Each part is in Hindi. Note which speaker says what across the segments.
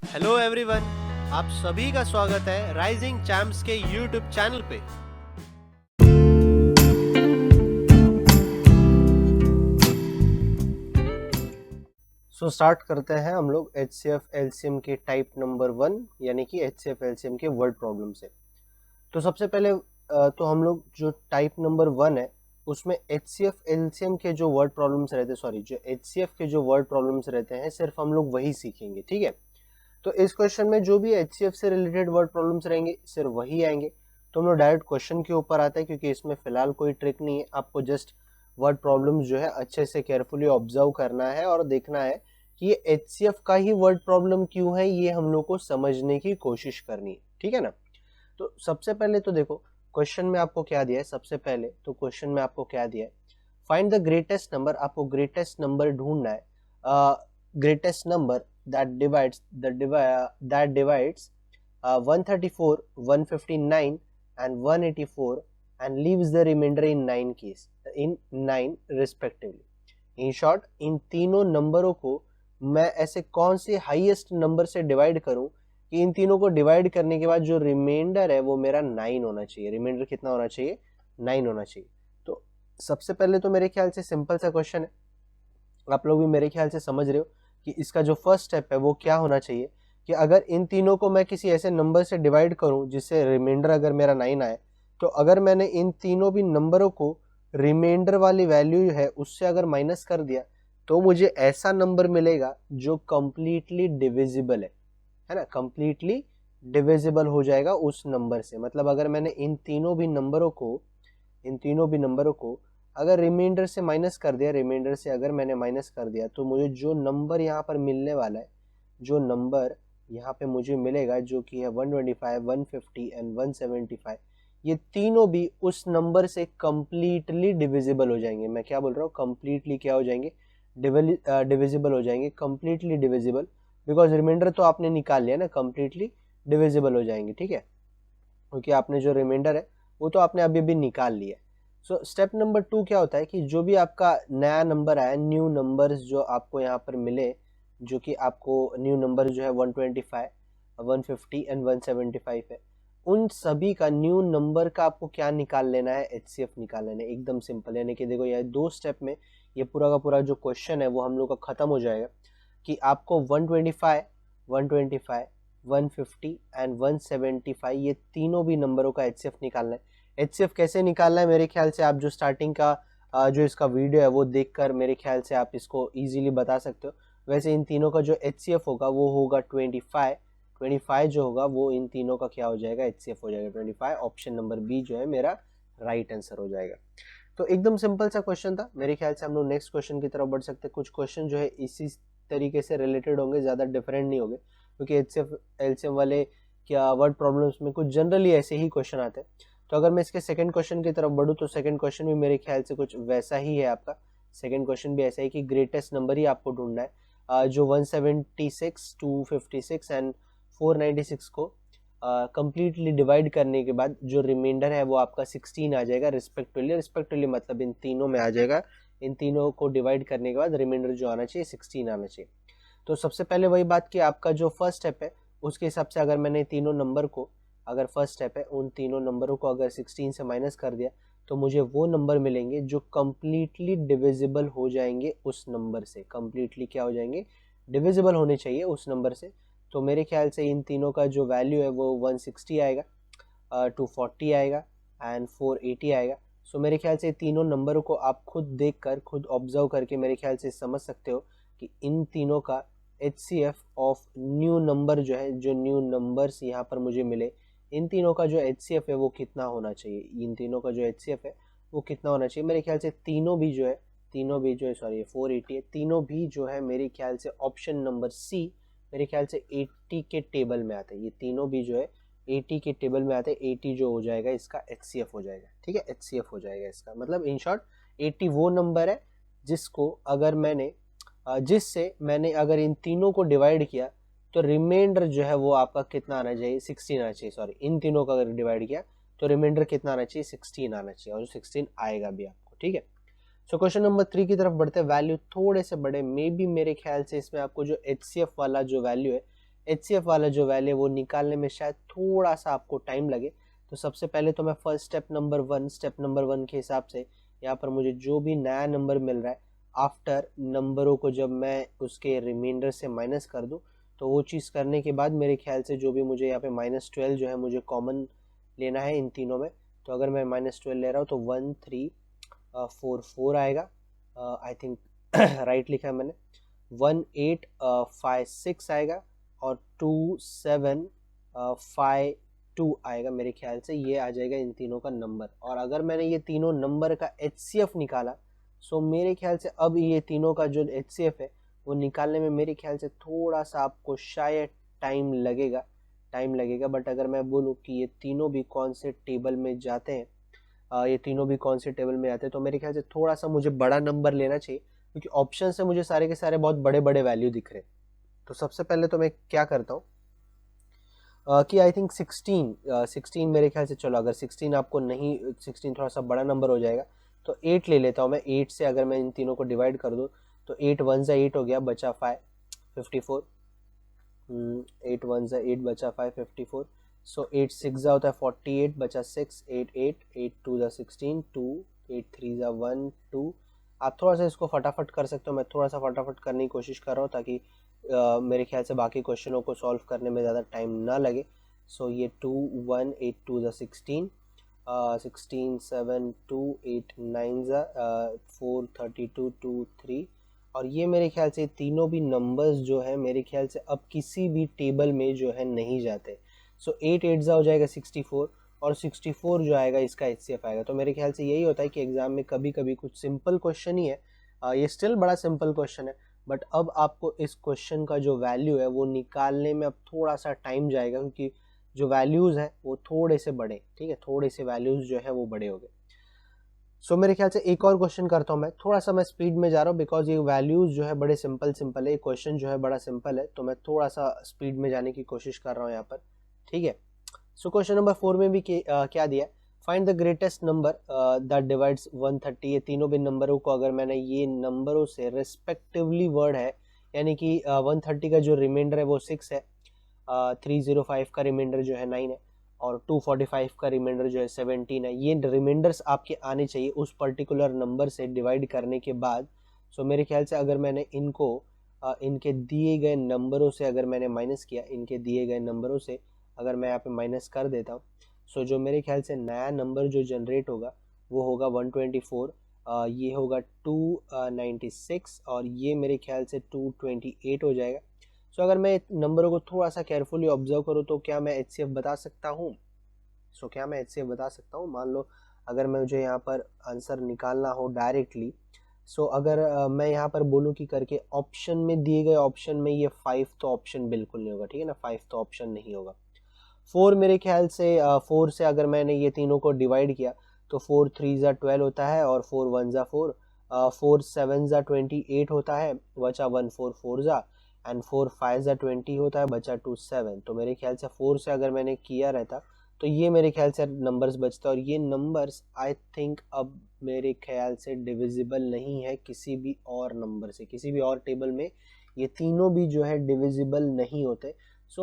Speaker 1: हेलो एवरीवन, आप सभी का स्वागत है राइजिंग चैम्प्स के यूट्यूब चैनल पे। स्टार्ट करते हैं हम लोग HCF LCM के टाइप नंबर 1 यानी कि HCF LCM के वर्ड प्रॉब्लम से। तो सबसे पहले तो हम लोग जो टाइप नंबर 1 है उसमें HCF LCM के जो वर्ड प्रॉब्लम्स रहते हैं, जो HCF के जो वर्ड प्रॉब्लम्स रहते हैं सिर्फ हम लोग वही सीखेंगे, ठीक है। तो इस क्वेश्चन में जो भी HCF से रिलेटेड वर्ड प्रॉब्लम्स रहेंगे सिर्फ वही आएंगे। तो हम लोग डायरेक्ट क्वेश्चन के ऊपर आते हैं क्योंकि इसमें फिलहाल कोई ट्रिक नहीं है, आपको जस्ट वर्ड प्रॉब्लम्स जो है अच्छे से केयरफुली ऑब्जर्व करना है और देखना है कि ये HCF का ही वर्ड प्रॉब्लम क्यों है, ये हम लोग को समझने की कोशिश करनी है, ठीक है ना। तो सबसे पहले तो देखो क्वेश्चन में आपको क्या दिया है। सबसे पहले तो क्वेश्चन में आपको क्या दिया है, फाइंड द ग्रेटेस्ट नंबर। आपको ग्रेटेस्ट नंबर ढूंढना है, greatest number that divides 134, 159 and 184 and leaves the remainder in 9 respectively. In short, इन तीनों नंबरों को मैं ऐसे कौन से हाईएस्ट नंबर से डिवाइड करूं कि इन तीनों को डिवाइड करने के बाद जो रिमाइंडर है वो मेरा 9 होना चाहिए। रिमाइंडर कितना होना चाहिए? 9 होना चाहिए। तो सबसे पहले तो मेरे ख्याल से सिंपल सा क्वेश्चन है, आप लोग भी मेरे ख्याल से समझ रहे हो कि इसका जो फर्स्ट स्टेप है वो क्या होना चाहिए कि अगर इन तीनों को मैं किसी ऐसे नंबर से डिवाइड करूं जिससे रिमाइंडर अगर मेरा 9 आए, तो अगर मैंने इन तीनों भी नंबरों को रिमाइंडर वाली वैल्यू है उससे अगर माइनस कर दिया तो मुझे ऐसा नंबर मिलेगा जो कंप्लीटली डिविजिबल है ना, कंप्लीटली डिविजिबल हो जाएगा उस नंबर से। मतलब अगर मैंने इन तीनों भी नंबरों को अगर रिमाइंडर से माइनस कर दिया, रिमाइंडर से अगर मैंने माइनस कर दिया तो मुझे जो नंबर यहाँ पर मिलने वाला है, जो नंबर यहाँ पे मुझे मिलेगा जो कि है 125, 150 एंड 175, ये तीनों भी उस नंबर से कंप्लीटली डिविजिबल हो जाएंगे। मैं क्या बोल रहा हूँ, कंप्लीटली क्या हो जाएंगे? डिविजिबल हो जाएंगे, कंप्लीटली डिविजिबल, बिकॉज रिमाइंडर तो आपने निकाल लिया ना, कंप्लीटली डिविजिबल हो जाएंगे, ठीक है, क्योंकि आपने जो रिमाइंडर है वो तो आपने अभी भी निकाल लिया। सो स्टेप नंबर 2 क्या होता है कि जो भी आपका नया नंबर आया, न्यू नंबर्स जो आपको यहाँ पर मिले, जो कि आपको न्यू नंबर जो है 125, 150 एंड 175 है, उन सभी का न्यू नंबर का आपको क्या निकाल लेना है? HCF निकाल लेना है। एकदम सिंपल, यानी कि देखो ये 2 स्टेप में ये पूरा का पूरा जो क्वेश्चन है वो हम लोग का खत्म हो जाएगा कि आपको 125, 125, 150 एंड 175 ये तीनों भी नंबरों का HCF निकालना है। HCF कैसे निकालना है, मेरे ख्याल से आप जो स्टार्टिंग का जो इसका वीडियो है वो देखकर मेरे ख्याल से आप इसको इजीली बता सकते हो। वैसे इन तीनों का जो HCF होगा वो होगा 25 जो होगा वो इन तीनों का क्या हो जाएगा? HCF हो जाएगा 25। ऑप्शन नंबर बी जो है मेरा राइट आंसर हो जाएगा। तो एकदम सिंपल सा क्वेश्चन था। मेरे ख्याल से हम लोग नेक्स्ट क्वेश्चन की तरफ बढ़ सकते हैं। कुछ क्वेश्चन जो है इसी तरीके से रिलेटेड होंगे, ज़्यादा डिफरेंट नहीं होंगे, क्योंकि HCF LCM वाले क्या वर्ड प्रॉब्लम्स में कुछ जनरली ऐसे ही क्वेश्चन आते हैं। तो अगर मैं इसके सेकंड क्वेश्चन की तरफ बढ़ूँ तो सेकंड क्वेश्चन भी मेरे ख्याल से कुछ वैसा ही है आपका। सेकंड क्वेश्चन भी ऐसा ही कि ग्रेटेस्ट नंबर ही आपको ढूंढना है, जो 176, 256 एंड 496 को कंप्लीटली डिवाइड करने के बाद जो रिमाइंडर है वो आपका 16 आ जाएगा रिस्पेक्टिवली मतलब इन तीनों में आ जाएगा। इन तीनों को डिवाइड करने के बाद रिमाइंडर जो आना चाहिए 16 आना चाहिए। तो सबसे पहले वही बात कि आपका जो फर्स्ट स्टेप है उसके हिसाब से अगर मैंने तीनों नंबर को, अगर फर्स्ट स्टेप है उन तीनों नंबरों को अगर 16 से माइनस कर दिया तो मुझे वो नंबर मिलेंगे जो कंप्लीटली डिविजिबल हो जाएंगे उस नंबर से। कंप्लीटली क्या हो जाएंगे? डिविजिबल होने चाहिए उस नंबर से। तो मेरे ख्याल से इन तीनों का जो वैल्यू है वो 160 आएगा, 240 आएगा एंड 480 आएगा। सो मेरे ख्याल से तीनों नंबरों को आप खुद देखकर, खुद ऑब्जर्व करके मेरे ख्याल से समझ सकते हो कि इन तीनों का HCF ऑफ न्यू नंबर जो है, जो न्यू नंबर्स यहाँ पर मुझे मिले, इन तीनों का जो HCF है वो कितना होना चाहिए। इन तीनों का जो HCF है वो कितना होना चाहिए? मेरे ख्याल से तीनों भी जो है 480 है, तीनों भी जो है मेरे ख्याल से ऑप्शन नंबर सी मेरे ख्याल से 80 के टेबल में आते हैं। ये तीनों भी जो है 80 के टेबल में आते हैं। 80 जो हो जाएगा इसका HCF हो जाएगा, ठीक है, HCF हो जाएगा इसका मतलब इन शॉर्ट 80 वो नंबर है जिसको अगर मैंने जिससे मैंने अगर इन तीनों को डिवाइड किया तो रिमाइंडर जो है वो आपका कितना आना चाहिए? 16 आना चाहिए। सॉरी, इन तीनों का अगर डिवाइड किया तो रिमाइंडर कितना आना चाहिए? 16 आना चाहिए, और 16 आएगा भी आपको, ठीक है। सो क्वेश्चन नंबर 3 की तरफ बढ़ते हैं। वैल्यू थोड़े से बड़े, मे बी मेरे ख्याल से इसमें आपको जो HCF वाला जो वैल्यू है HCF वाला जो वैल्यू है वो निकालने में शायद थोड़ा सा आपको टाइम लगे। तो सबसे पहले तो मैं फर्स्ट स्टेप नंबर वन के हिसाब से यहाँ पर मुझे जो भी नया नंबर मिल रहा है आफ्टर नंबरों को जब मैं उसके रिमाइंडर से माइनस कर दूँ, तो वो चीज़ करने के बाद मेरे ख्याल से जो भी मुझे यहाँ पे -12 जो है मुझे कॉमन लेना है इन तीनों में। तो अगर मैं -12 ले रहा हूँ तो 1344 आएगा, आई थिंक राइट लिखा है मैंने। 1856 आएगा और 2752 आएगा, मेरे ख्याल से ये आ जाएगा इन तीनों का नंबर। और अगर मैंने ये तीनों नंबर का HCF निकाला, सो मेरे ख्याल से अब ये तीनों का जो HCF है वो निकालने में मेरे ख्याल से थोड़ा सा आपको शायद टाइम लगेगा। बट अगर मैं बोलूँ कि ये तीनों भी कौन से टेबल में जाते हैं, तो मेरे ख्याल से थोड़ा सा मुझे बड़ा नंबर लेना चाहिए, क्योंकि ऑप्शन से मुझे सारे के सारे बहुत बड़े बड़े वैल्यू दिख रहे हैं। तो सबसे पहले तो मैं क्या करता हूँ कि आई थिंक 16 मेरे ख्याल से, चलो अगर 16 आपको नहीं, 16 थोड़ा सा बड़ा नंबर हो जाएगा तो 8 ले लेता हूँ मैं। 8 से अगर मैं इन तीनों को डिवाइड कर दूँ तो 8 1 ज़ा 8 हो गया, बचा 5 54। 8 1 ज़ा 8 बचा 5 54। सो 8 6 ज़ा होता है 48, बचा 6 8 8 8 2 ज़ा 16 2 8 3 ज़ा 1 2। आप थोड़ा सा इसको फटाफट कर सकते हो, मैं थोड़ा सा फटाफट करने की कोशिश कर रहा हूँ ताकि मेरे ख्याल से बाकी क्वेश्चनों को सॉल्व करने में ज़्यादा टाइम ना लगे। सो ये 2 1 8 2 ज़ा 16 16 7 2 8 9 ज़ा 4 32 2 3। और ये मेरे ख्याल से तीनों भी नंबर्स जो है मेरे ख्याल से अब किसी भी टेबल में जो है नहीं जाते। सो 8 8 ज़ा हो जाएगा 64 और 64 जो आएगा इसका HCF आएगा। तो मेरे ख्याल से यही होता है कि एग्जाम में कभी कभी कुछ सिंपल क्वेश्चन ही है, ये स्टिल बड़ा सिंपल क्वेश्चन है, बट अब आपको इस क्वेश्चन का जो वैल्यू है वो निकालने में अब थोड़ा सा टाइम जाएगा, क्योंकि जो वैल्यूज़ हैं वो थोड़े से बड़े, ठीक है, थोड़े से वैल्यूज़ जो है वो बड़े हो गए। सो मेरे ख्याल से एक और क्वेश्चन करता हूँ मैं, थोड़ा सा मैं स्पीड में जा रहा हूँ बिकॉज ये वैल्यूज़ जो है बड़े सिंपल है, ये क्वेश्चन जो है बड़ा सिंपल है, तो मैं थोड़ा सा स्पीड में जाने की कोशिश कर रहा हूँ यहाँ पर, ठीक है। सो क्वेश्चन नंबर 4 में भी क्या दिया है, find the greatest number that divides 130। ये तीनों भी नंबरों को अगर मैंने ये नंबरों से रिस्पेक्टिवली वर्ड है, यानी कि 130 का जो रिमाइंडर है वो 6 है, 305 का रिमाइंडर जो है 9 है, और 245 का रिमाइंडर जो है 17 है। ये रिमाइंडर्स आपके आने चाहिए उस पर्टिकुलर नंबर से डिवाइड करने के बाद। सो मेरे ख्याल से अगर मैंने इनको इनके दिए गए नंबरों से अगर मैंने माइनस किया, इनके दिए गए नंबरों से अगर मैं यहाँ पे माइनस कर देता हूँ, सो जो मेरे ख्याल से नया नंबर जो जनरेट होगा वो होगा 124, ये होगा 296 और ये मेरे ख्याल से 228 हो जाएगा। सो अगर मैं नंबरों को थोड़ा सा केयरफुली ऑब्जर्व करूँ तो क्या मैं HCF बता सकता हूँ? क्या मैं HCF बता सकता हूँ? मान लो अगर मैं मुझे यहाँ पर आंसर निकालना हो डायरेक्टली, अगर मैं यहाँ पर बोलूँ कि करके ऑप्शन में दिए गए ऑप्शन में ये 5 तो ऑप्शन बिल्कुल नहीं होगा, ठीक है ना, 5 तो ऑप्शन नहीं होगा। 4 मेरे ख्याल से 4 से अगर मैंने ये तीनों को डिवाइड किया तो 4 3 ज़ा 12 होता है और 4 1 ज़ा 4, 4 7 ज़ा 28 होता है, बचा 1 4 4 ज़ा, एंड 4 5 ज़ा 20 होता है, बचा 2 7। तो मेरे ख्याल से 4 से अगर मैंने किया रहता तो ये मेरे ख्याल से नंबर्स बचता, और ये नंबर्स आई थिंक अब मेरे ख्याल से डिविजिबल नहीं है किसी भी और नंबर से, किसी भी और टेबल में ये तीनों भी जो है डिविजिबल नहीं होते।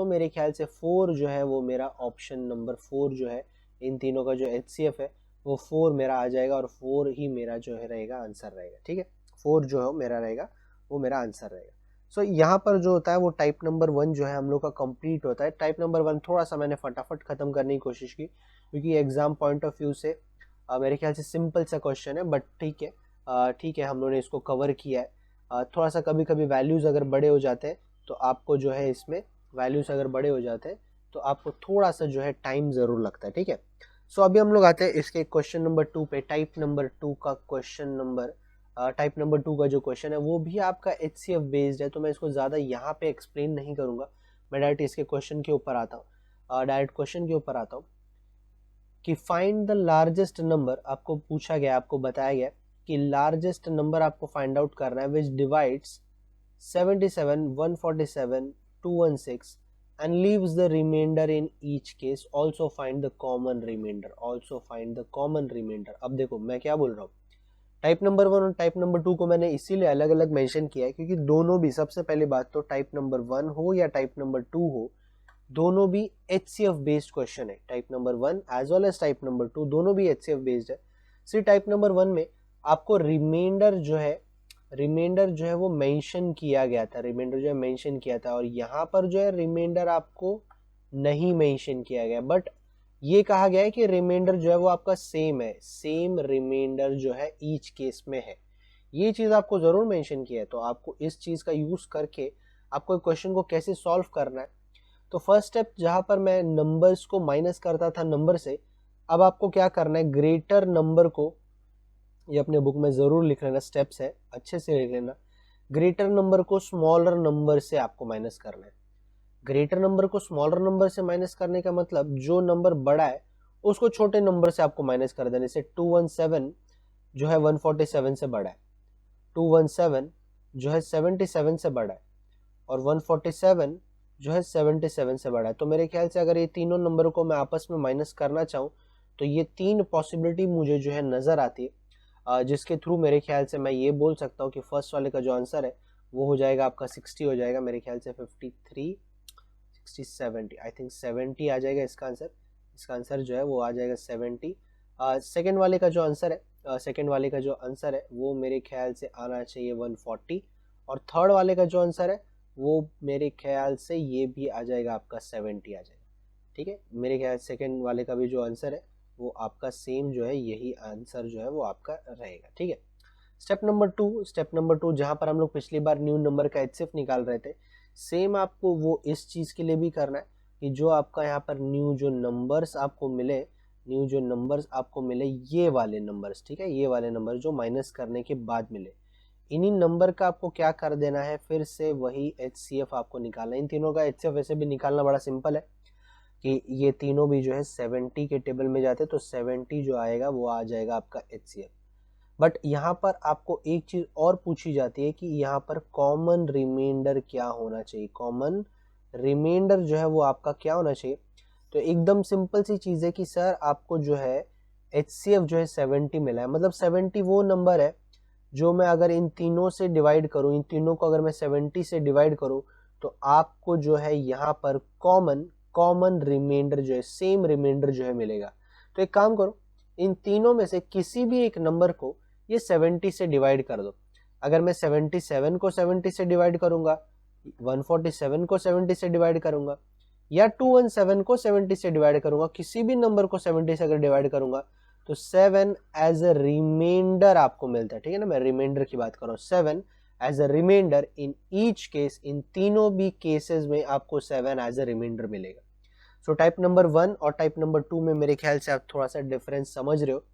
Speaker 1: मेरे ख्याल से 4 जो है वो मेरा ऑप्शन नंबर 4 जो है इन तीनों का जो HCF है वो 4 मेरा आ जाएगा, और 4 ही मेरा जो है रहेगा आंसर रहेगा, ठीक है। 4 जो है मेरा रहेगा वो मेरा आंसर रहेगा। यहाँ पर जो होता है वो टाइप नंबर 1 जो है हम लोग का कंप्लीट होता है। टाइप नंबर 1 थोड़ा सा मैंने फटाफट खत्म करने की कोशिश की, क्योंकि एग्जाम पॉइंट ऑफ व्यू से मेरे ख्याल से सिंपल सा क्वेश्चन है, बट ठीक है, हम लोगों ने इसको कवर किया है। थोड़ा सा कभी कभी वैल्यूज़ अगर बड़े हो जाते हैं तो आपको जो है इसमें वैल्यूज़ अगर बड़े हो जाते हैं तो आपको थोड़ा सा जो है टाइम ज़रूर लगता है, ठीक है। अभी हम लोग आते हैं इसके क्वेश्चन नंबर 2 पे। टाइप नंबर 2 का टाइप नंबर 2 का जो क्वेश्चन है वो भी आपका HCF बेस्ड है, तो मैं इसको ज़्यादा यहाँ पे एक्सप्लेन नहीं करूँगा, मैं डायरेक्ट इसके क्वेश्चन के ऊपर आता हूँ। कि फाइंड द लार्जेस्ट नंबर, आपको पूछा गया, आपको बताया गया कि लार्जेस्ट नंबर आपको फाइंड आउट करना है विच divides 77 147 216 and leaves the remainder in each case. Also find the common remainder. अब देखो मैं क्या बोल रहा हूँ टाइप नंबर 1 और टाइप नंबर 2 को मैंने इसीलिए अलग अलग मेंशन किया है क्योंकि दोनों भी, सबसे पहली बात तो टाइप नंबर 1 हो या टाइप नंबर 2 हो, दोनों भी HCF बेस्ड क्वेश्चन है। Type number 1 as well as type number 2 दोनों भी HCF बेस्ड है। सी टाइप नंबर 1 में आपको रिमाइंडर जो है वो मेंशन किया गया था, रिमाइंडर जो है मेंशन किया था, और यहाँ पर जो है रिमाइंडर आपको नहीं मेंशन किया गया, बट ये कहा गया है कि रिमाइंडर जो है वो आपका सेम है, सेम रिमाइंडर जो है ईच केस में है। ये चीज आपको जरूर मेंशन किया है। तो आपको इस चीज का यूज करके आपको क्वेश्चन को कैसे सॉल्व करना है, तो फर्स्ट स्टेप जहां पर मैं नंबर्स को माइनस करता था नंबर से, अब आपको क्या करना है, ग्रेटर नंबर को, ये अपने बुक में जरूर लिख लेना, स्टेप्स है अच्छे से लिख लेना। ग्रेटर नंबर को स्मॉलर नंबर से आपको माइनस करना है। ग्रेटर नंबर को स्मॉलर नंबर से माइनस करने का मतलब जो नंबर बड़ा है उसको छोटे नंबर से आपको माइनस कर देना। जैसे 217 जो है 147 से बड़ा है, 217 जो है 77 से बड़ा है, और 147 जो है 77 से बड़ा है। तो मेरे ख्याल से अगर ये तीनों नंबरों को मैं आपस में माइनस करना चाहूँ तो ये तीन पॉसिबिलिटी मुझे जो है नज़र आती है, जिसके थ्रू मेरे ख्याल से मैं ये बोल सकता हूँ कि फर्स्ट वाले का जो आंसर है वो हो जाएगा आपका 60 हो जाएगा, मेरे ख्याल से 53 60 70, आई थिंक 70 आ जाएगा इसका आंसर। इसका आंसर जो है वो आ जाएगा 70। सेकेंड वाले का जो आंसर है, सेकेंड वाले का जो आंसर है वो मेरे ख्याल से आना चाहिए 140, और थर्ड वाले का जो आंसर है वो मेरे ख्याल से ये भी आ जाएगा आपका 70 आ जाएगा। ठीक है, मेरे ख्याल सेकेंड वाले का भी जो आंसर है वो आपका सेम जो है यही आंसर जो है वो आपका रहेगा। ठीक है, स्टेप नंबर टू जहां पर हम लोग पिछली बार न्यू नंबर का HCF निकाल रहे थे, सेम आपको वो इस चीज के लिए भी करना है कि जो आपका यहाँ पर न्यू जो नंबर्स आपको मिले ये वाले नंबर्स, ठीक है, ये वाले नंबर जो माइनस करने के बाद मिले, इन्हीं नंबर का आपको क्या कर देना है, फिर से वही HCF आपको निकालना है। इन तीनों का HCF वैसे भी निकालना बड़ा सिंपल है कि ये तीनों भी जो है 70 के टेबल में जाते, तो 70 जो आएगा वो आ जाएगा आपका HCF। बट यहाँ पर आपको एक चीज और पूछी जाती है कि यहाँ पर कॉमन रिमाइंडर क्या होना चाहिए, कॉमन रिमाइंडर जो है वो आपका क्या होना चाहिए। तो एकदम सिंपल सी चीज है कि सर आपको जो है HCF जो है 70 मिला है, मतलब 70 वो नंबर है जो मैं अगर इन तीनों से डिवाइड करूं, इन तीनों को अगर मैं 70 से डिवाइड करूं तो आपको जो है यहाँ पर कॉमन रिमाइंडर जो है, सेम रिमाइंडर जो है मिलेगा। तो एक काम करो, इन तीनों में से किसी भी एक नंबर को ये 70 से डिवाइड कर दो। अगर मैं 77 को 70 से डिवाइड करूंगा, 147 को 70 से डिवाइड करूंगा, या 217 को 70 से डिवाइड करूंगा, किसी भी नंबर को 70 से अगर डिवाइड करूंगा तो 7 एज अ रिमाइंडर आपको मिलता है। ठीक है ना, मैं रिमाइंडर की बात कर रहा हूँ। 7 as a reminder in each case, इन तीनों भी केसेस में आपको 7 एज अ रिमाइंडर मिलेगा। सो टाइप नंबर 1 और टाइप नंबर 2 में मेरे ख्याल से आप थोड़ा सा डिफरेंस समझ रहे हो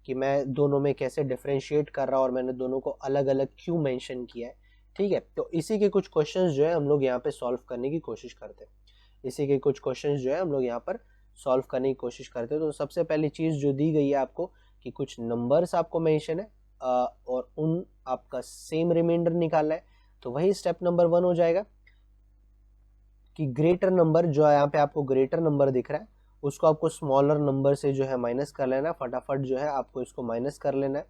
Speaker 1: कि मैं दोनों में कैसे डिफरेंशिएट कर रहा हूँ और मैंने दोनों को अलग अलग क्यों मेंशन किया है। ठीक है, तो इसी के कुछ क्वेश्चंस जो है हम लोग यहाँ पे सॉल्व करने की कोशिश करते हैं। इसी के कुछ क्वेश्चंस जो है हम लोग यहाँ पर सॉल्व करने की कोशिश करते हैं। तो सबसे पहली चीज जो दी गई है आपको कि कुछ नंबर्स आपको मेंशन है और उन आपका सेम रिमाइंडर निकालना है, तो वही स्टेप नंबर 1 हो जाएगा कि ग्रेटर नंबर जो है, यहाँ पे आपको ग्रेटर नंबर दिख रहा है उसको आपको स्मॉलर नंबर से जो है माइनस कर लेना है। फटाफट जो है आपको इसको माइनस कर लेना है,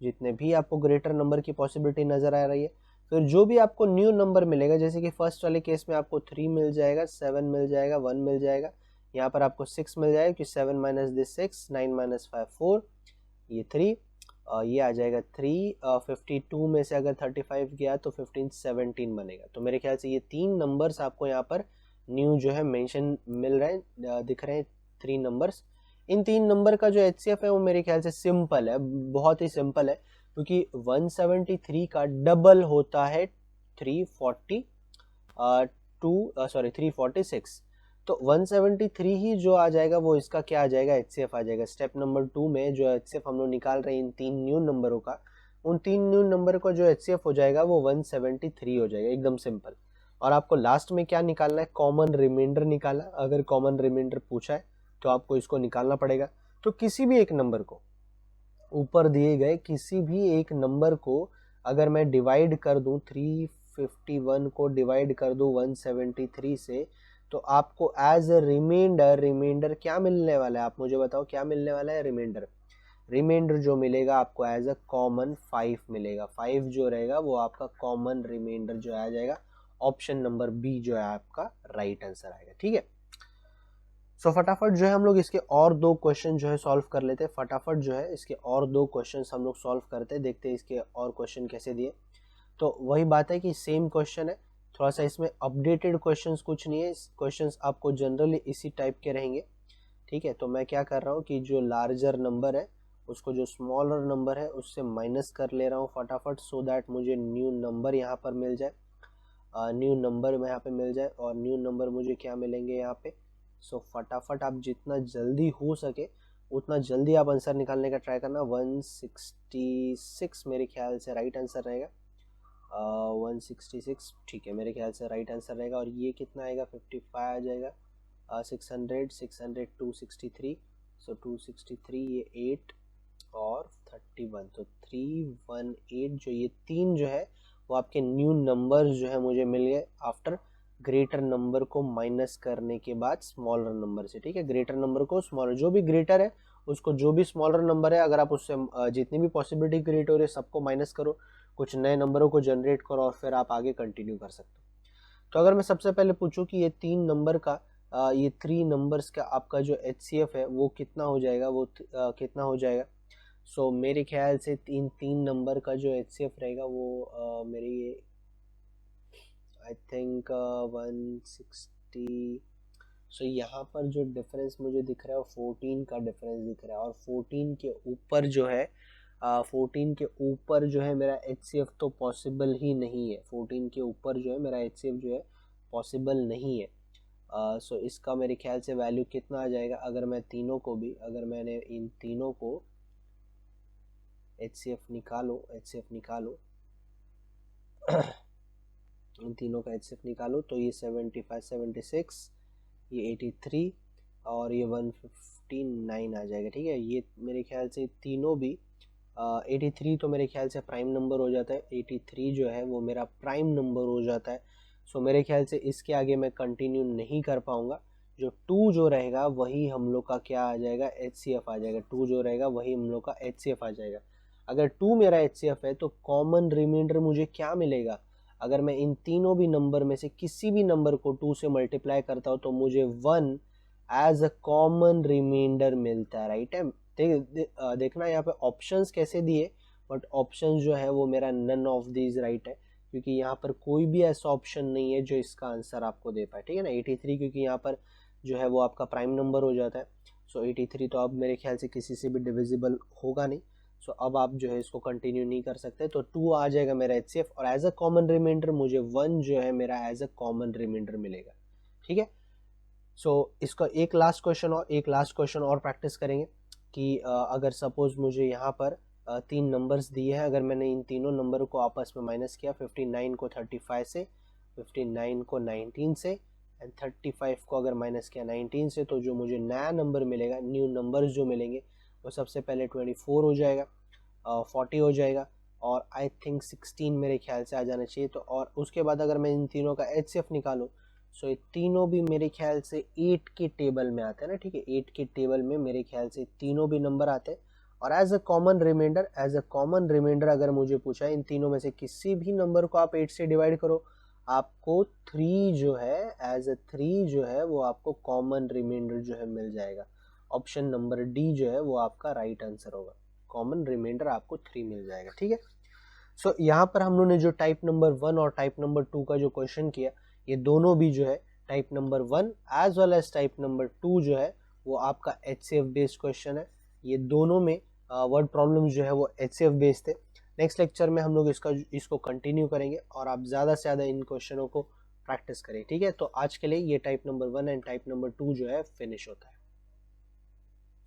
Speaker 1: जितने भी आपको ग्रेटर नंबर की पॉसिबिलिटी नजर आ रही है। फिर जो भी आपको न्यू नंबर मिलेगा, जैसे कि फर्स्ट वाले केस में आपको 3 मिल जाएगा, 7 मिल जाएगा, 1 मिल जाएगा, यहाँ पर आपको 6 मिल जाएगा कि 7 माइनस दिस 6, 9 माइनस 5 4, ये 3, ये आ जाएगा 3, 52 में से अगर 35 गया तो 15 17 बनेगा। तो मेरे ख्याल से ये तीन नंबर्स आपको यहाँ पर न्यू जो है मेंशन मिल रहे हैं, दिख रहे हैं 3 नंबर्स। इन 3 नंबर का जो HCF है वो मेरे ख्याल से सिंपल है, बहुत ही सिंपल है, क्योंकि 173 का डबल होता है 346, तो 173 ही जो आ जाएगा वो इसका क्या आ जाएगा, HCF आ जाएगा। स्टेप नंबर 2 में जो HCF हम लोग निकाल रहे हैं इन 3 न्यू नंबरों का, उन 3 न्यू नंबर का जो HCF हो जाएगा वो 173 हो जाएगा, एकदम सिंपल। और आपको लास्ट में क्या निकालना है, कॉमन रिमाइंडर निकालना। अगर कॉमन रिमाइंडर पूछा है तो आपको इसको निकालना पड़ेगा। तो किसी भी एक नंबर को, ऊपर दिए गए किसी भी एक नंबर को अगर मैं डिवाइड कर दूं, 351 को डिवाइड कर दूं 173 से, तो आपको एज ए रिमाइंडर क्या मिलने वाला है, आप मुझे बताओ क्या मिलने वाला है रिमाइंडर। रिमाइंडर जो मिलेगा आपको एज अ कॉमन 5 मिलेगा। 5 जो रहेगा वो आपका कॉमन रिमाइंडर जो आ जाएगा। ऑप्शन नंबर बी जो है आपका राइट आंसर आएगा। ठीक है, सो फटाफट जो है हम लोग इसके और 2 क्वेश्चन जो है सॉल्व कर लेते हैं। फटाफट जो है इसके और 2 क्वेश्चन हम लोग सॉल्व करते हैं, देखते हैं इसके और क्वेश्चन कैसे दिए। तो वही बात है कि सेम क्वेश्चन है, थोड़ा सा इसमें अपडेटेड क्वेश्चंस कुछ नहीं है, क्वेश्चंस आपको जनरली इसी टाइप के रहेंगे। ठीक है, तो मैं क्या कर रहा हूँ कि जो लार्जर नंबर है उसको जो स्मॉलर नंबर है उससे माइनस कर ले रहा हूँ फटाफट, सो दैट मुझे न्यू नंबर यहाँ पर मिल जाए। न्यू नंबर में यहाँ पे मिल जाए, और न्यू नंबर मुझे क्या मिलेंगे यहाँ पे। सो फटाफट आप जितना जल्दी हो सके उतना जल्दी आप आंसर निकालने का ट्राई करना। 166 मेरे ख्याल से राइट आंसर रहेगा। 166 ठीक है, मेरे ख्याल से राइट आंसर रहेगा। और ये कितना आएगा, 55 आ जाएगा। 600 263, सो 263 ये 8 और 31, तो 318 जो ये 3 जो है वो आपके न्यू नंबर जो है मुझे मिल गए आफ्टर ग्रेटर नंबर को माइनस करने के बाद स्मॉलर नंबर से। ठीक है, ग्रेटर नंबर को स्मॉलर, जो भी ग्रेटर है उसको, जो भी स्मॉलर नंबर है अगर आप उससे जितनी भी पॉसिबिलिटी क्रिएट हो रही है सबको माइनस करो, कुछ नए नंबरों को जनरेट करो और फिर आप आगे कंटिन्यू कर सकते हो। तो अगर मैं सबसे पहले पूछूं कि ये 3 नंबर का ये 3 नंबर्स का आपका जो HCF है वो कितना हो जाएगा, वो कितना हो जाएगा। सो मेरे ख्याल से 3 नंबर का जो HCF रहेगा वो मेरी आई थिंक 160। सो यहाँ पर जो डिफरेंस मुझे दिख रहा है वो 14 का डिफरेंस दिख रहा है, और 14 के ऊपर जो है 14 के ऊपर जो है मेरा HCF तो पॉसिबल ही नहीं है। 14 के ऊपर जो है मेरा HCF जो है पॉसिबल नहीं है। सो इसका मेरे ख्याल से वैल्यू कितना आ जाएगा, अगर मैं तीनों को भी, अगर मैंने इन तीनों को HCF निकालो इन तीनों का HCF निकालो तो ये 75 76, ये 83 और ये 159 आ जाएगा। ठीक है, ये मेरे ख्याल से तीनों भी 83 तो मेरे ख्याल से प्राइम नंबर हो जाता है। 83 जो है वो मेरा प्राइम नंबर हो जाता है। सो मेरे ख्याल से इसके आगे मैं कंटिन्यू नहीं कर पाऊंगा। जो 2 जो रहेगा वही हम लोग का क्या आ जाएगा, HCF आ जाएगा। 2 जो रहेगा वही हम लोग का HCF आ जाएगा। अगर 2 मेरा HCF है तो कॉमन रिमाइंडर मुझे क्या मिलेगा, अगर मैं इन तीनों भी नंबर में से किसी भी नंबर को 2 से मल्टीप्लाई करता हूँ तो मुझे 1 एज अ कॉमन रिमाइंडर मिलता है। राइट है, देखना यहाँ पे ऑप्शंस कैसे दिए, बट ऑप्शंस जो है वो मेरा नन ऑफ दीज राइट है, क्योंकि यहाँ पर कोई भी ऐसा ऑप्शन नहीं है जो इसका आंसर आपको दे पाए। ठीक है ना, 83 क्योंकि यहाँ पर जो है वो आपका प्राइम नंबर हो जाता है। सो 83 तो अब मेरे ख्याल से किसी से भी डिविजिबल होगा नहीं। सो अब आप जो है इसको कंटिन्यू नहीं कर सकते, तो 2 आ जाएगा मेरा HCF, और एज अ कॉमन रिमाइंडर मुझे 1 जो है मेरा एज अ कॉमन रिमाइंडर मिलेगा। ठीक है, सो इसका एक लास्ट क्वेश्चन और प्रैक्टिस करेंगे कि अगर सपोज मुझे यहाँ पर 3 नंबर्स दिए हैं, अगर मैंने इन तीनों नंबर को आपस में माइनस किया, 59 को 35 से, 59 को 19 से एंड 35 को अगर माइनस किया 19 से, तो जो मुझे नया नंबर मिलेगा, न्यू नंबर जो मिलेंगे वो सबसे पहले 24 हो जाएगा, 40 हो जाएगा, और आई थिंक 16 मेरे ख्याल से आ जाना चाहिए। तो और उसके बाद अगर मैं इन तीनों का HCF निकालूँ, सो ये तीनों भी मेरे ख्याल से 8 के टेबल में आते हैं ना। ठीक है, 8 के टेबल में मेरे ख्याल से तीनों भी नंबर आते हैं। और एज अ कॉमन रिमाइंडर अगर मुझे पूछा इन तीनों में से किसी भी नंबर को आप 8 से डिवाइड करो, आपको 3 जो है एज अ 3 जो है वो आपको कॉमन रिमाइंडर जो है मिल जाएगा। ऑप्शन नंबर डी जो है वो आपका राइट आंसर होगा, कॉमन रिमाइंडर आपको 3 मिल जाएगा। ठीक है, सो यहाँ पर हम लोग ने जो टाइप नंबर 1 और टाइप नंबर 2 का जो क्वेश्चन किया, ये दोनों भी जो है type number 1 as well as type number 2 जो है वो आपका HCF बेस्ड क्वेश्चन है। ये दोनों में वर्ड प्रॉब्लम जो है वो HCF बेस्ड थे। नेक्स्ट लेक्चर में हम लोग इसको कंटिन्यू करेंगे और आप ज़्यादा से ज़्यादा इन क्वेश्चनों को प्रैक्टिस करें। ठीक है, तो आज के लिए ये type number 1 and type number 2 जो है फिनिश होता है।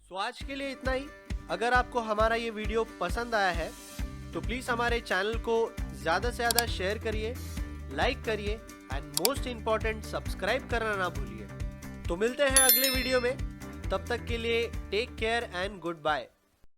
Speaker 2: सो आज के लिए इतना ही। अगर आपको हमारा ये वीडियो पसंद आया है तो प्लीज़ हमारे चैनल को ज़्यादा से ज़्यादा शेयर करिए, लाइक करिए एंड मोस्ट इम्पॉर्टेंट सब्सक्राइब करना ना भूलिए। तो मिलते हैं अगले वीडियो में, तब तक के लिए take care and good bye.